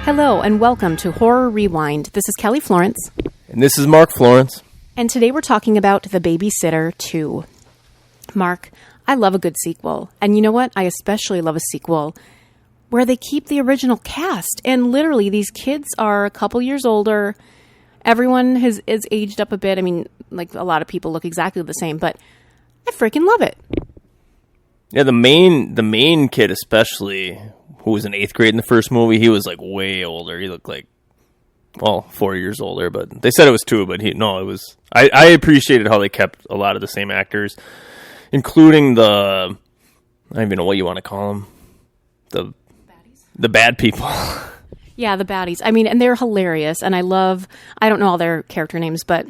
Hello and welcome to Horror Rewind. This is Kelly Florence. And this is Mark Florence. And today we're talking about The Babysitter 2. Mark, I love a good sequel. And you know what? I especially love a sequel where they keep the original cast. And literally, these kids are a couple years older. Everyone is aged up a bit. I mean, like a lot of people look exactly the same, but I freaking love it. Yeah, the main kid especially, who was in 8th grade in the first movie, he was like way older. He looked like, 4 years older, but they said it was 2, but it was, I appreciated how they kept a lot of the same actors, including I don't even know what you want to call them. The bad people. Yeah, the baddies. I mean, and they're hilarious, and I don't know all their character names, but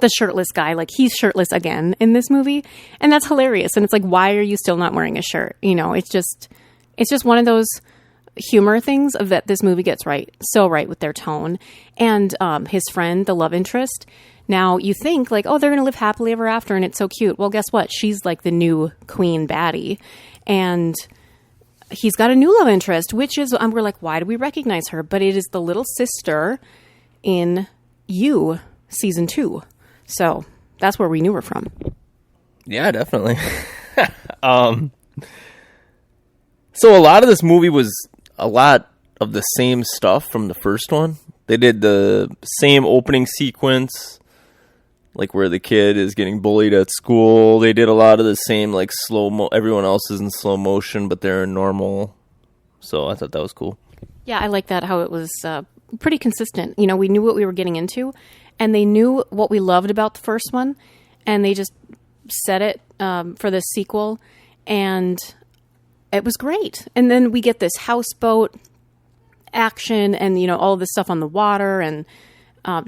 the shirtless guy, like, he's shirtless again in this movie, and that's hilarious, and it's like, why are you still not wearing a shirt? You know, it's just one of those humor things of that this movie gets so right with their tone. And his friend, the love interest, now you think, like, oh, they're going to live happily ever after, and it's so cute. Well, guess what? She's, like, the new queen baddie, and he's got a new love interest, which is, we're like, why do we recognize her? But it is the little sister in You, Season 2. So that's where we knew her from. Yeah, definitely. So a lot of this movie was a lot of the same stuff from the first one. They did the same opening sequence, like where the kid is getting bullied at school. They did a lot of the same, like, everyone else is in slow motion, but they're in normal. So I thought that was cool. Yeah, I like that, how it was pretty consistent. You know, we knew what we were getting into, and they knew what we loved about the first one, and they just set it for this sequel, and it was great. And then we get this houseboat action and, you know, all this stuff on the water and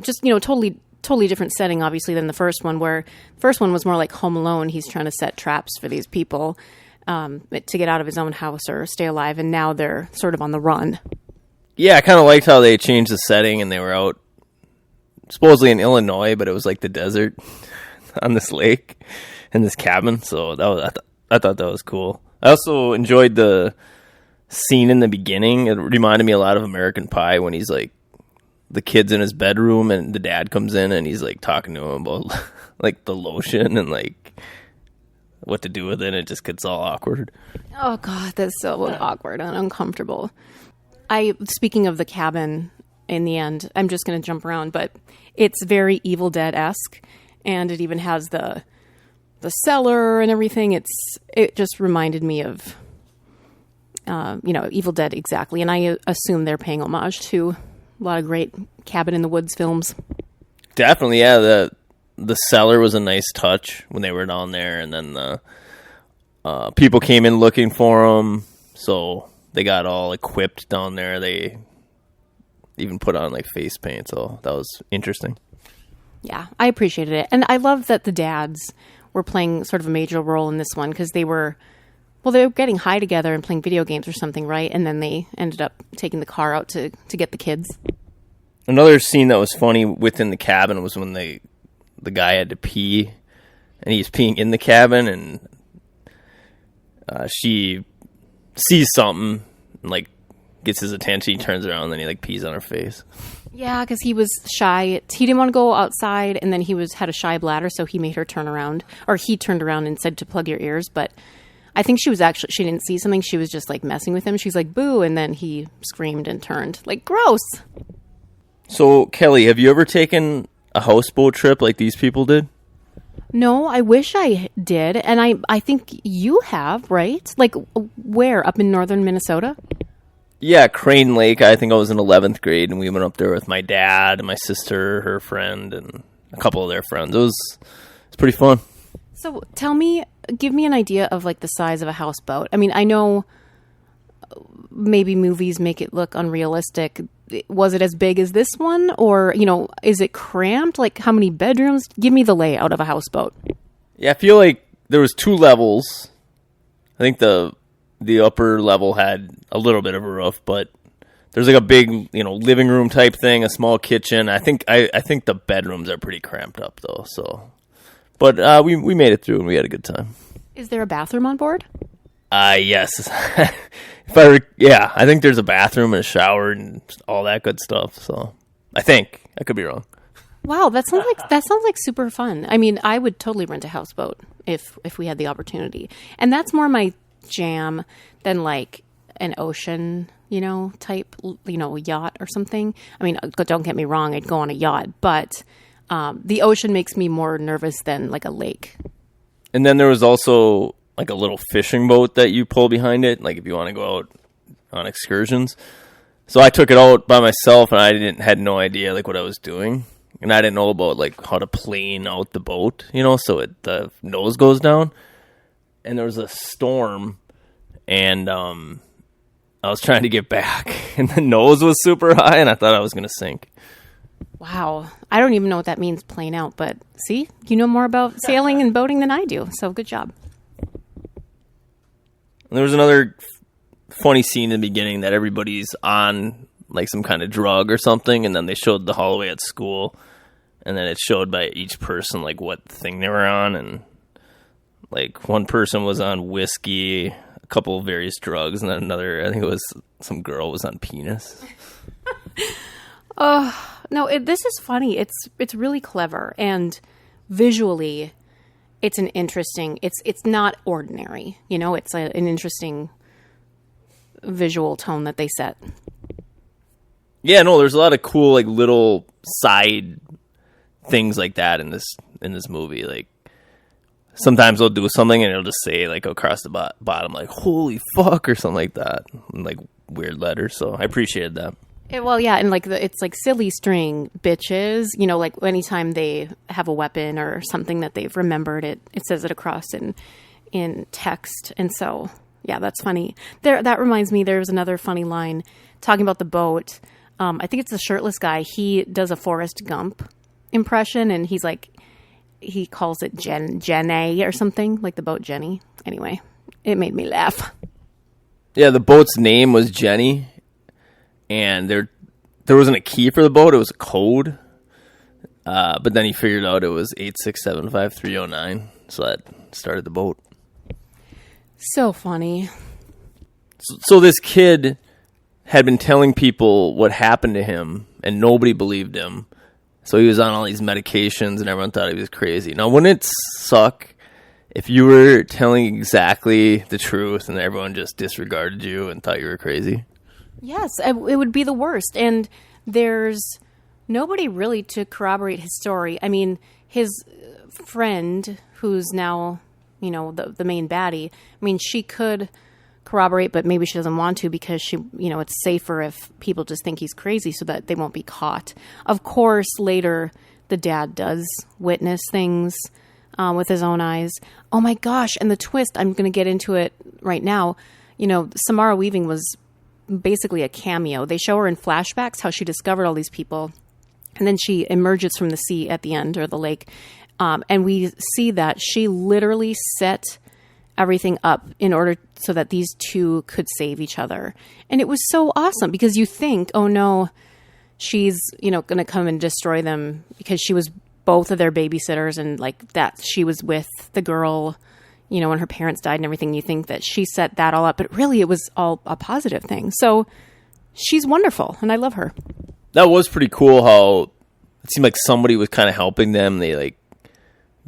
just, you know, totally different setting, obviously, than the first one, where the first one was more like Home Alone. He's trying to set traps for these people to get out of his own house or stay alive. And now they're sort of on the run. Yeah, I kind of liked how they changed the setting and they were out supposedly in Illinois, but it was like the desert on this lake in this cabin. So I thought that was cool. I also enjoyed the scene in the beginning. It reminded me a lot of American Pie when he's like, the kid's in his bedroom and the dad comes in and he's like talking to him about like the lotion and like what to do with it. It just gets all awkward. Oh God, that's so awkward and uncomfortable. Speaking of the cabin in the end, I'm just going to jump around, but it's very Evil Dead-esque, and it even has the cellar and everything. It just reminded me of, Evil Dead exactly. And I assume they're paying homage to a lot of great cabin in the woods films. Definitely, yeah. The cellar was a nice touch when they were down there, and then the people came in looking for them, so they got all equipped down there. They even put on like face paint, so that was interesting. Yeah, I appreciated it, and I love that the dads were playing sort of a major role in this one, because they were getting high together and playing video games or something, right? And then they ended up taking the car out to get the kids. Another scene that was funny within the cabin was when the guy had to pee, and he's peeing in the cabin, and she sees something and like gets his attention. He turns around and then he like pees on her face. Yeah, because he was shy. He didn't want to go outside, and then he had a shy bladder, so he made her turn around. Or he turned around and said to plug your ears, but I think she didn't see something. She was just, like, messing with him. She's like, boo, and then he screamed and turned. Like, gross! So, Kelly, have you ever taken a houseboat trip like these people did? No, I wish I did, and I think you have, right? Like, where? Up in northern Minnesota? Yeah, Crane Lake. I think I was in 11th grade, and we went up there with my dad and my sister, her friend, and a couple of their friends. It was pretty fun. So give me an idea of like the size of a houseboat. I mean, I know maybe movies make it look unrealistic. Was it as big as this one? Or, you know, is it cramped? Like, how many bedrooms? Give me the layout of a houseboat. Yeah, I feel like there was 2 levels. I think the upper level had a little bit of a roof, but there's like a big, you know, living room type thing, a small kitchen. I think the bedrooms are pretty cramped up though. So, but we made it through and we had a good time. Is there a bathroom on board? Yes. I think there's a bathroom and a shower and all that good stuff. So I think I could be wrong. Wow, that sounds like super fun. I mean, I would totally rent a houseboat if we had the opportunity. And that's more my jam than like an ocean, type, yacht or something. I mean, don't get me wrong, I'd go on a yacht, but the ocean makes me more nervous than like a lake. And then there was also like a little fishing boat that you pull behind it, like if you want to go out on excursions. So I took it out by myself, and I had no idea like what I was doing, and I didn't know about like how to plane out the boat, so the nose goes down. And there was a storm, and I was trying to get back, and the nose was super high, and I thought I was going to sink. Wow. I don't even know what that means, plane out, but see, you know more about sailing and boating than I do, so good job. And there was another funny scene in the beginning that everybody's on like some kind of drug or something, and then they showed the hallway at school, and then it showed by each person like what thing they were on, and like one person was on whiskey, a couple of various drugs, and then another, I think it was some girl was on penis. Oh, no, this is funny. It's really clever, and visually it's an interesting, it's not ordinary, it's an interesting visual tone that they set. Yeah, no, there's a lot of cool like little side things like that in this movie. Like sometimes they'll do something and it'll just say like across the bottom like "holy fuck" or something like that, in, like weird letters. So I appreciated that. Well, yeah, and like it's like silly string bitches, like anytime they have a weapon or something that they've remembered, it says it across in text, and so yeah, that's funny. That reminds me, there was another funny line talking about the boat. I think it's the shirtless guy. He does a Forrest Gump impression, and he's like, he calls it Jenny or something, like the boat Jenny. Anyway, it made me laugh. Yeah, the boat's name was Jenny, and there wasn't a key for the boat. It was a code. But then he figured out it was 8675309, so that started the boat. So funny. So this kid had been telling people what happened to him, and nobody believed him. So he was on all these medications, and everyone thought he was crazy. Now, wouldn't it suck if you were telling exactly the truth and everyone just disregarded you and thought you were crazy? Yes, it would be the worst. And there's nobody really to corroborate his story. I mean, his friend, who's now, the main baddie, I mean, she could corroborate, but maybe she doesn't want to because it's safer if people just think he's crazy so that they won't be caught. Of course, later the dad does witness things with his own eyes. Oh my gosh. And the twist, I'm going to get into it right now. Samara Weaving was basically a cameo. They show her in flashbacks how she discovered all these people, and then she emerges from the sea at the end, or the lake. And we see that she literally set everything up in order so that these two could save each other. And it was so awesome because you think, oh no, she's, going to come and destroy them because she was both of their babysitters, and like that she was with the girl, when her parents died and everything. You think that she set that all up, but really it was all a positive thing. So she's wonderful, and I love her. That was pretty cool how it seemed like somebody was kind of helping them. They like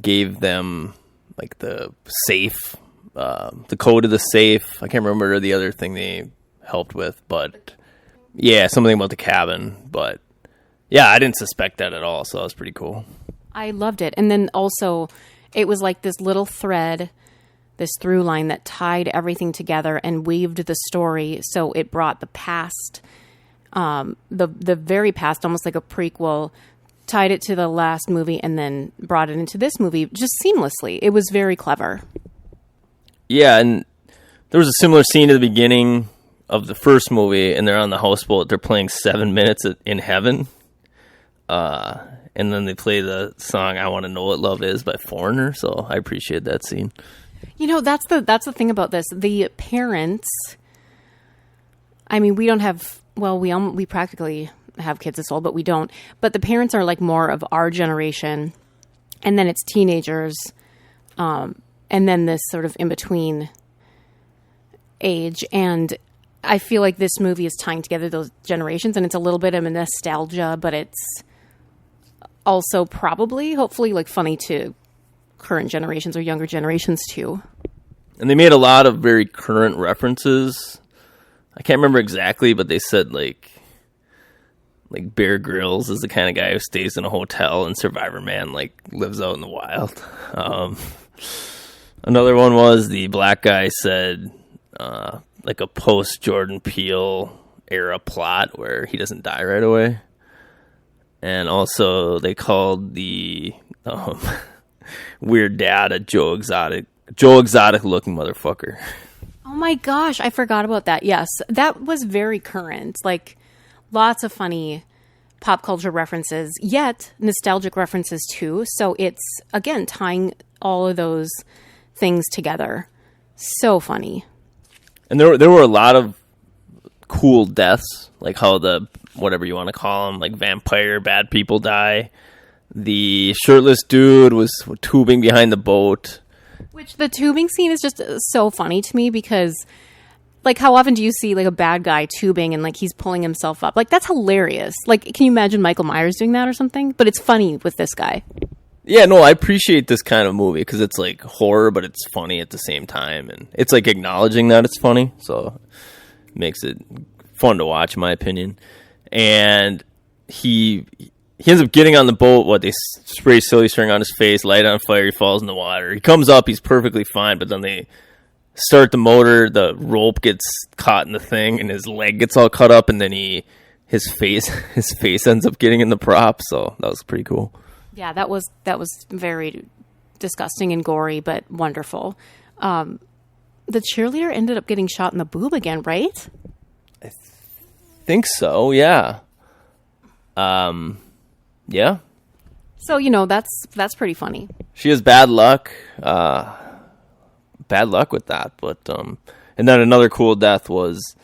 gave them like the safe, the code of the safe. I can't remember the other thing they helped with, but yeah, something about the cabin. But yeah, I didn't suspect that at all, so that was pretty cool. I loved it. And then also it was like this little thread, this through line that tied everything together and weaved the story. So it brought the past, the very past, almost like a prequel, tied it to the last movie, and then brought it into this movie just seamlessly. It was very clever. Yeah, and there was a similar scene at the beginning of the first movie, and they're on the houseboat. They're playing 7 Minutes in Heaven. And then they play the song "I Want to Know What Love Is" by Foreigner. So I appreciate that scene. That's the thing about this. The parents, I mean, we don't have, well, we practically have kids this old, but we don't. But the parents are like more of our generation, and then it's teenagers, and then this sort of in between age, and I feel like this movie is tying together those generations, and it's a little bit of a nostalgia, but it's also probably, hopefully, like funny to current generations or younger generations too. And they made a lot of very current references. I can't remember exactly, but they said like Bear Grylls is the kind of guy who stays in a hotel, and Survivor Man like lives out in the wild. Another one was the black guy said like a post Jordan Peele era plot where he doesn't die right away. And also they called the weird dad a Joe Exotic looking motherfucker. Oh my gosh, I forgot about that. Yes, that was very current. Like lots of funny pop culture references, yet nostalgic references too. So it's, again, tying all of those things together. So funny. And there were a lot of cool deaths, like how the, whatever you want to call them, like vampire bad people die. The shirtless dude was tubing behind the boat. Which the tubing scene is just so funny to me because, like, how often do you see, like, a bad guy tubing and, like, he's pulling himself up? Like, that's hilarious. Like, can you imagine Michael Myers doing that or something? But it's funny with this guy. Yeah, no, I appreciate this kind of movie because it's, like, horror, but it's funny at the same time. And it's, like, acknowledging that it's funny. So it makes it fun to watch, in my opinion. And he ends up getting on the boat. They spray silly string on his face, light on fire, he falls in the water. He comes up, he's perfectly fine, but then they start the motor, the rope gets caught in the thing, and his leg gets all cut up, and then his face ends up getting in the prop. So that was pretty cool. Yeah, that was very disgusting and gory, but wonderful. The cheerleader ended up getting shot in the boob again, right? I think so. Yeah. Yeah. So, that's pretty funny. She has bad luck. Bad luck with that. But and then another cool death was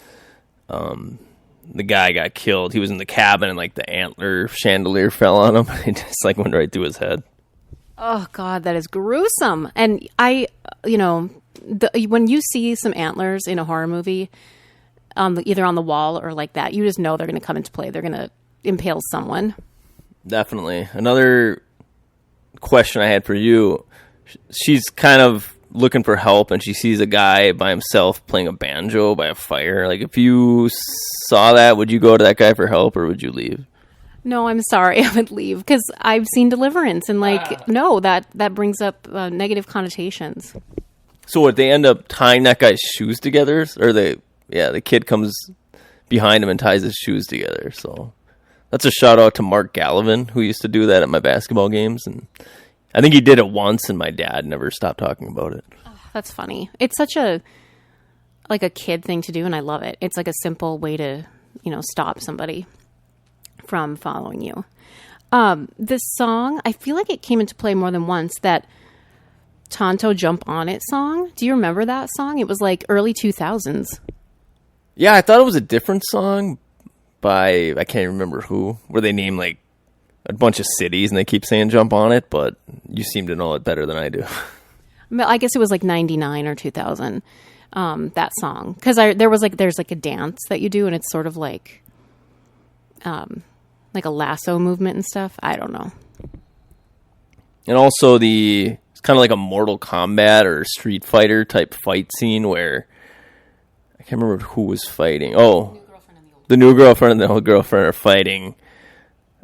the guy got killed. He was in the cabin and like the antler chandelier fell on him. It just like went right through his head. Oh God, that is gruesome. And when you see some antlers in a horror movie, either on the wall or like that, you just know they're going to come into play. They're going to impale someone. Definitely. Another question I had for you. She's kind of looking for help, and she sees a guy by himself playing a banjo by a fire. Like, if you saw that, would you go to that guy for help, or would you leave? No, I'm sorry. I would leave because I've seen Deliverance, and no, that brings up negative connotations. So would they end up tying that guy's shoes together, or the kid comes behind him and ties his shoes together? So that's a shout out to Mark Gallivan, who used to do that at my basketball games, and I think he did it once, and my dad never stopped talking about it. Oh, that's funny. It's such a kid thing to do, and I love it. It's like a simple way to, stop somebody from following you. This song, I feel like it came into play more than once, that Tonto Jump On It song. Do you remember that song? It was like early 2000s. Yeah, I thought it was a different song by, I can't remember who, where they name like a bunch of cities and they keep saying jump on it, but you seem to know it better than I do. I guess it was like 99 or 2000, that song. Because there's like a dance that you do, and it's sort of like a lasso movement and stuff. I don't know. And also it's kind of like a Mortal Kombat or Street Fighter type fight scene where I can't remember who was fighting. Oh, the new girlfriend and the old girlfriend are fighting,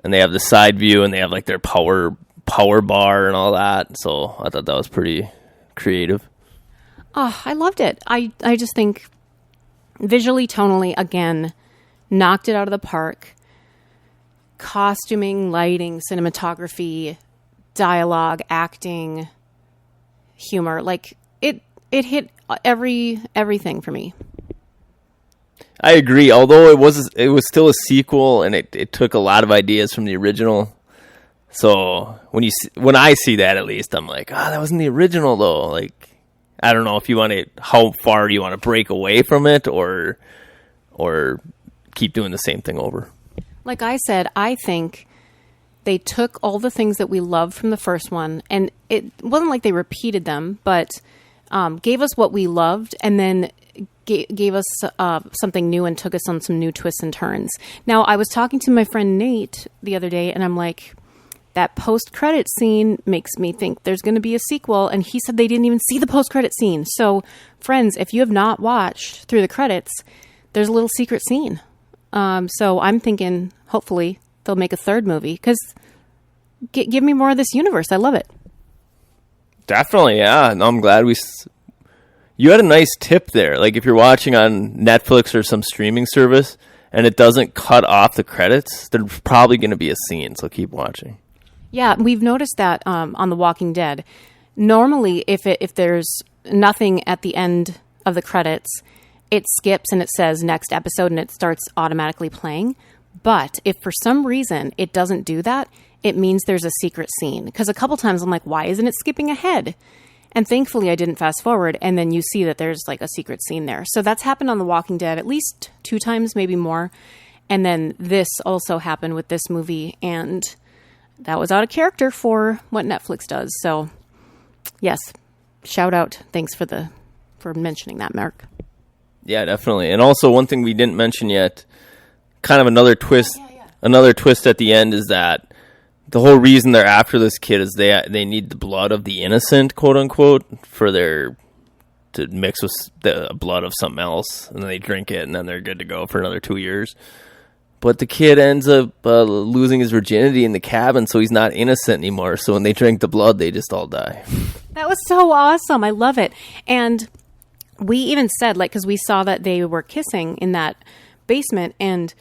and they have the side view, and they have like their power bar and all that. So I thought that was pretty creative. Oh, I loved it. I just think visually, tonally, again, knocked it out of the park. Costuming, lighting, cinematography, dialogue, acting, humor, like it hit everything for me. I agree. Although it was still a sequel, and it took a lot of ideas from the original. So when I see that, at least I'm like, that wasn't the original though. Like, I don't know if how far do you want to break away from it, or keep doing the same thing over. Like I said, I think they took all the things that we loved from the first one, and it wasn't like they repeated them, but gave us what we loved, and then gave us something new and took us on some new twists and turns. Now, I was talking to my friend Nate the other day, and I'm like, that post-credit scene makes me think there's going to be a sequel, and he said they didn't even see the post-credit scene. So, friends, if you have not watched through the credits, there's a little secret scene. So I'm thinking, hopefully, they'll make a third movie, because give me more of this universe. I love it. Definitely, yeah. No, I'm glad you had a nice tip there. Like, if you're watching on Netflix or some streaming service and it doesn't cut off the credits, there's probably going to be a scene, so keep watching. Yeah, we've noticed that on The Walking Dead. Normally, if there's nothing at the end of the credits, it skips and it says next episode and it starts automatically playing. But if for some reason it doesn't do that, it means there's a secret scene. Because a couple times I'm like, why isn't it skipping ahead? And thankfully I didn't fast forward, and then you see that there's like a secret scene there. So that's happened on The Walking Dead at least 2 times, maybe more. And then this also happened with this movie, and that was out of character for what Netflix does. So yes, shout out. Thanks for mentioning that, Mark. Yeah, definitely. And also one thing we didn't mention yet, kind of another twist, another twist at the end is that the whole reason they're after this kid is they need the blood of the innocent, quote unquote, to mix with the blood of something else, and then they drink it, and then they're good to go for another 2 years. But the kid ends up losing his virginity in the cabin, so he's not innocent anymore. So when they drink the blood, they just all die. That was so awesome. I love it. And we even said, like, because we saw that they were kissing in that basement, and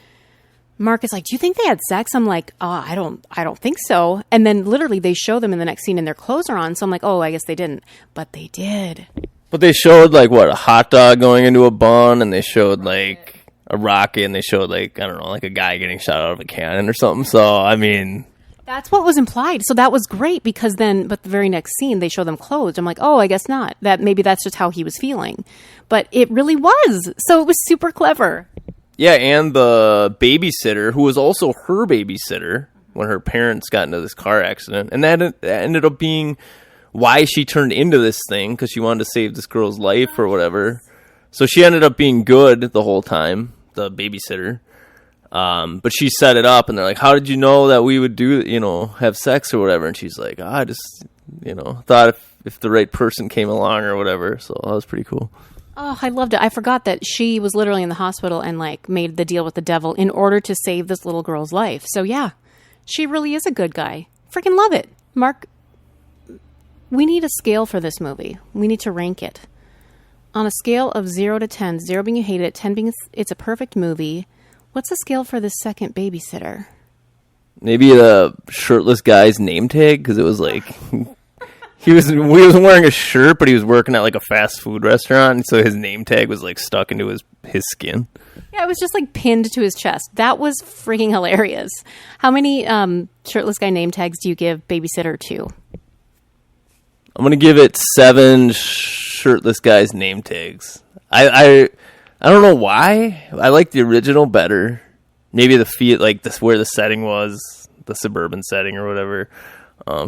Mark is like, do you think they had sex? I'm like, I don't think so. And then literally they show them in the next scene and their clothes are on. So I'm like, oh, I guess they didn't. But they did. But they showed, like, a hot dog going into a bun, and they showed, like, a rocket, and they showed, like, I don't know, like a guy getting shot out of a cannon or something. So, I mean, that's what was implied. So that was great, because then, but the very next scene, they show them clothed. I'm like, oh, I guess not. Maybe that's just how he was feeling. But it really was. So it was super clever. Yeah, and the babysitter, who was also her babysitter when her parents got into this car accident. And that ended up being why she turned into this thing, because she wanted to save this girl's life or whatever. So she ended up being good the whole time, the babysitter. But she set it up, and they're like, how did you know that we would have sex or whatever? And she's like, I just, thought if the right person came along or whatever. So that was pretty cool. Oh, I loved it. I forgot that she was literally in the hospital and like made the deal with the devil in order to save this little girl's life. So yeah, she really is a good guy. Freaking love it. Mark, we need a scale for this movie. We need to rank it. On a scale of 0 to 10, 0 being you hate it, 10 being it's a perfect movie, what's the scale for the second babysitter? Maybe the shirtless guy's name tag, because it was like he wasn't wearing a shirt, but he was working at like a fast food restaurant, so his name tag was like stuck into his skin. Yeah, it was just like pinned to his chest. That was freaking hilarious. How many shirtless guy name tags do you give Babysitter to? I'm gonna give it 7 shirtless guys name tags. I don't know why. I like the original better. Maybe the feel, like this, where the setting was, the suburban setting or whatever.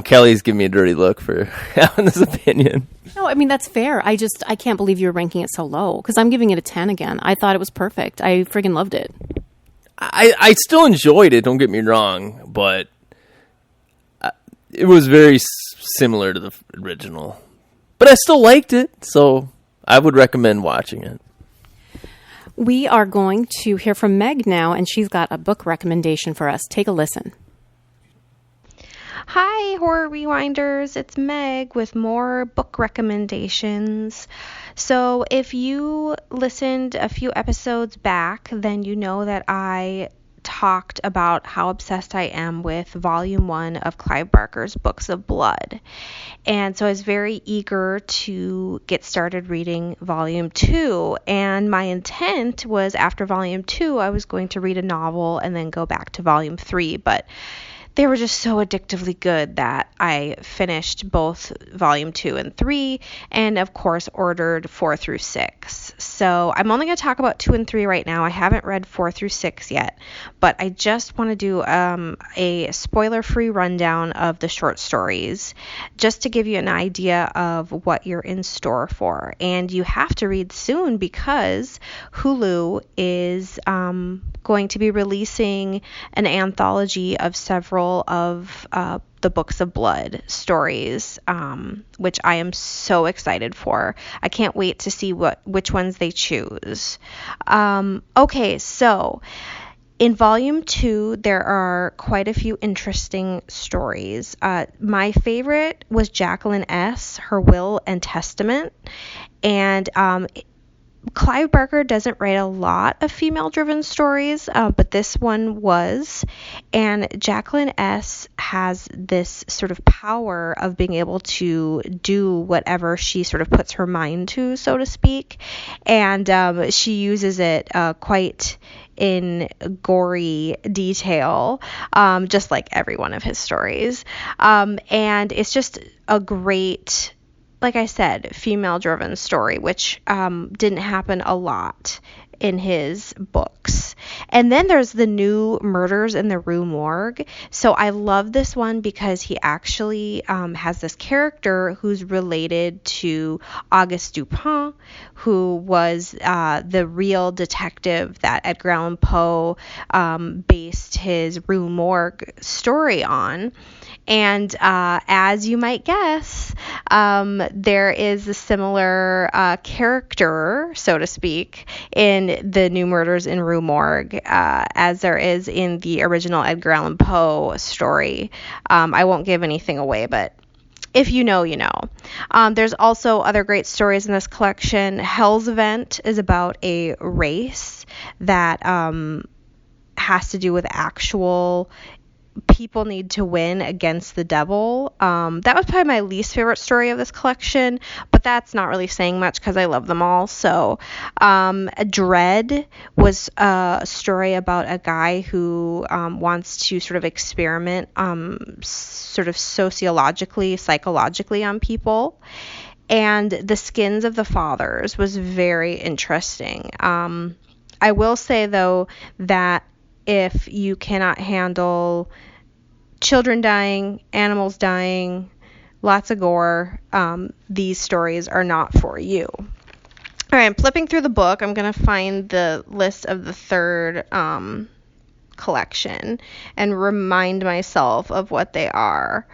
Kelly's giving me a dirty look for having this opinion. No, I mean, that's fair. I can't believe you're ranking it so low, because I'm giving it a 10 again. I thought it was perfect. I friggin' loved it. I still enjoyed it, don't get me wrong, but it was very similar to the original. But I still liked it, so I would recommend watching it. We are going to hear from Meg now, and she's got a book recommendation for us. Take a listen. Hi, Horror Rewinders. It's Meg with more book recommendations. So if you listened a few episodes back, then you know that I talked about how obsessed I am with Volume 1 of Clive Barker's Books of Blood. And so I was very eager to get started reading Volume 2. And my intent was after Volume 2, I was going to read a novel and then go back to Volume 3. But they were just so addictively good that I finished both volume 2 and 3, and of course ordered 4 through 6. So I'm only going to talk about 2 and 3 right now. I haven't read 4 through 6 yet, but I just want to do a spoiler-free rundown of the short stories, just to give you an idea of what you're in store for. And you have to read soon because Hulu is going to be releasing an anthology of several of the Books of Blood stories, which I am so excited for. I can't wait to see which ones they choose. Okay, so in volume 2, there are quite a few interesting stories. My favorite was Jacqueline S., Her Will and Testament. And Clive Barker doesn't write a lot of female-driven stories, but this one was. And Jacqueline S. has this sort of power of being able to do whatever she sort of puts her mind to, so to speak. And she uses it quite in gory detail, just like every one of his stories. And it's just a great, like I said, female-driven story, which didn't happen a lot in his books. And then there's the new Murders in the Rue Morgue. So I love this one because he actually has this character who's related to Auguste Dupin, who was the real detective that Edgar Allan Poe based his Rue Morgue story on. And as you might guess, there is a similar character, so to speak, in the new Murders in Rue Morgue, as there is in the original Edgar Allan Poe story. I won't give anything away, but if you know, you know. There's also other great stories in this collection. Hell's Event is about a race that has to do with actual people need to win against the devil. That was probably my least favorite story of this collection, but that's not really saying much because I love them all. So Dread was a story about a guy who wants to sort of experiment sort of sociologically, psychologically on people. And The Skins of the Fathers was very interesting. I will say, though, that if you cannot handle children dying, animals dying, lots of gore, these stories are not for you. All right, I'm flipping through the book. I'm going to find the list of the third collection and remind myself of what they are.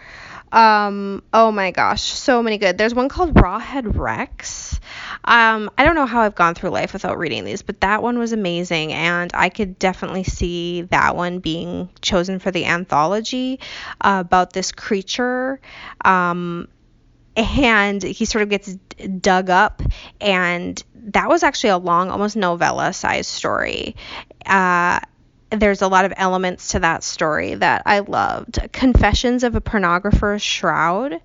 Oh my gosh, so many good. There's one called Rawhead Rex. I don't know how I've gone through life without reading these, but that one was amazing, and I could definitely see that one being chosen for the anthology, about this creature, and he sort of gets dug up, and that was actually a long, almost novella-sized story. There's a lot of elements to that story that I loved. Confessions of a Pornographer's Shroud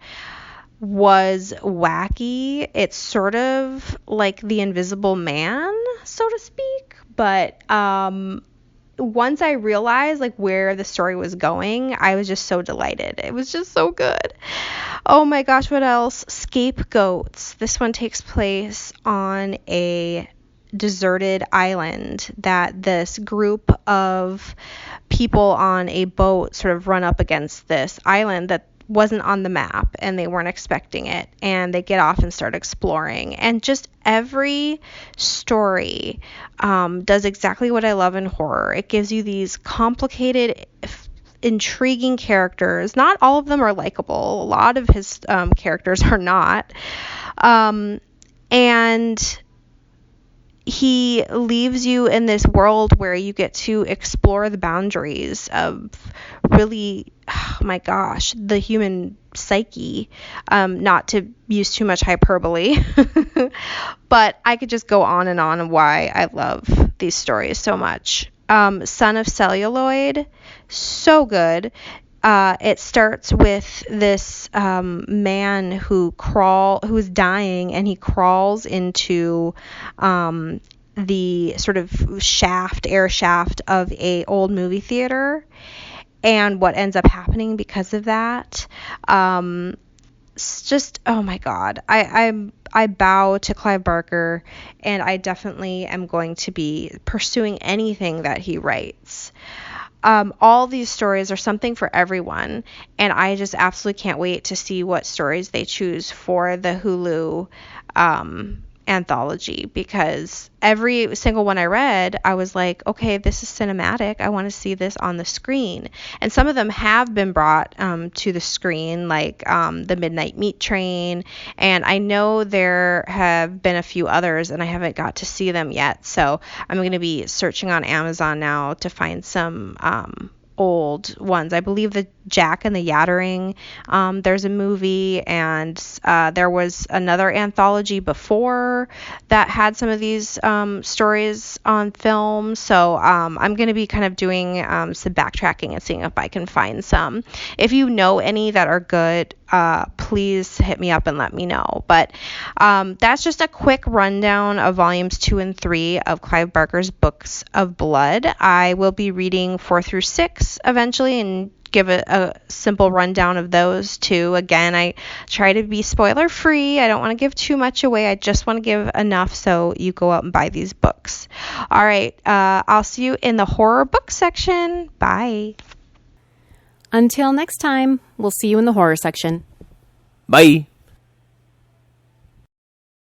was wacky. It's sort of like The Invisible Man, so to speak, but once I realized like where the story was going, I was just so delighted. It was just so good. Oh my gosh, what else? Scapegoats. This one takes place on a deserted island that this group of people on a boat sort of run up against this island that wasn't on the map, and they weren't expecting it, and they get off and start exploring. And just every story does exactly what I love in horror. It gives you these complicated, intriguing characters. Not all of them are likable. A lot of his characters are not. And he leaves you in this world where you get to explore the boundaries of really, oh my gosh, the human psyche. Not to use too much hyperbole, but I could just go on and why I love these stories so much. Son of Celluloid, so good. It starts with this man who's dying, and he crawls into the sort of air shaft of a old movie theater, and what ends up happening because of that. It's just, oh my God. I bow to Clive Barker, and I definitely am going to be pursuing anything that he writes. All these stories are something for everyone, and I just absolutely can't wait to see what stories they choose for the Hulu anthology, because every single one I read, I was like, okay, this is cinematic. I want to see this on the screen. And some of them have been brought to the screen, like the Midnight Meat Train, and I know there have been a few others, and I haven't got to see them yet. So I'm going to be searching on Amazon now to find some old ones. I believe the Jack and the Yattering, there's a movie, and there was another anthology before that had some of these stories on film. So I'm going to be kind of doing some backtracking and seeing if I can find some. If you know any that are good, please hit me up and let me know. But that's just a quick rundown of volumes 2 and 3 of Clive Barker's Books of Blood. I will be reading 4 through 6 eventually, and give a simple rundown of those too. Again, I try to be spoiler free. I don't want to give too much away. I just want to give enough so you go out and buy these books. All right. I'll see you in the horror book section. Bye. Until next time, we'll see you in the horror section. Bye.